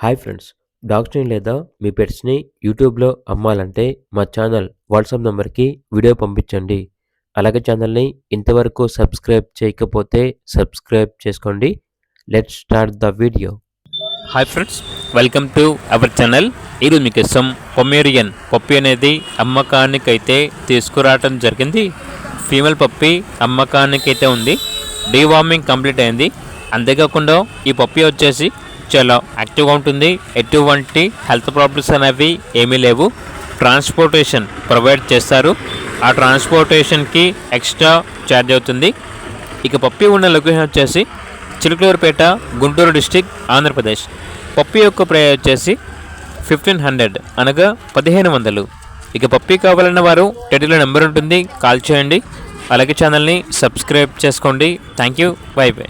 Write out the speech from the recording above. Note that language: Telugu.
హాయ్ ఫ్రెండ్స్, డాగ్స్‌ని లేదా మీ పెట్స్‌ని యూట్యూబ్‌లో అమ్మాలంటే మా ఛానల్ వాట్సాప్ నంబర్‌కి వీడియో పంపించండి. అలాగే ఛానల్‌ని ఇంతవరకు సబ్స్క్రైబ్ చేయకపోతే సబ్స్క్రైబ్ చేసుకోండి. Let's start the video. Hi friends, welcome to our channel. ఈరోజు మీకోసం పొమేరియన్ పప్పి అనేది అమ్మకానికైతే తీసుకురావటం జరిగింది. ఫీమేల్ పప్పి అమ్మకానికైతే ఉంది. డీవార్మింగ్ కంప్లీట్ అయింది. అంతేకాకుండా ఈ పప్పి వచ్చేసి చాలా యాక్టివ్గా ఉంటుంది. ఎటువంటి హెల్త్ ప్రాబ్లమ్స్ అనేవి ఏమీ లేవు. ట్రాన్స్పోర్టేషన్ ప్రొవైడ్ చేస్తారు. ఆ ట్రాన్స్పోర్టేషన్కి ఎక్స్ట్రా ఛార్జ్ అవుతుంది. ఇక పప్పి ఉన్న లొకేషన్ వచ్చేసి చిలుకలూరుపేట, గుంటూరు డిస్టిక్, ఆంధ్రప్రదేశ్. పప్పి యొక్క ప్రైస్ వచ్చేసి 1500 అనగా 1500. ఇక పప్పి కావాలన్న వారు టైటిల్లో నెంబర్ ఉంటుంది, కాల్ చేయండి. అలాగే ఛానల్ని సబ్స్క్రైబ్ చేసుకోండి. Thank you, by by.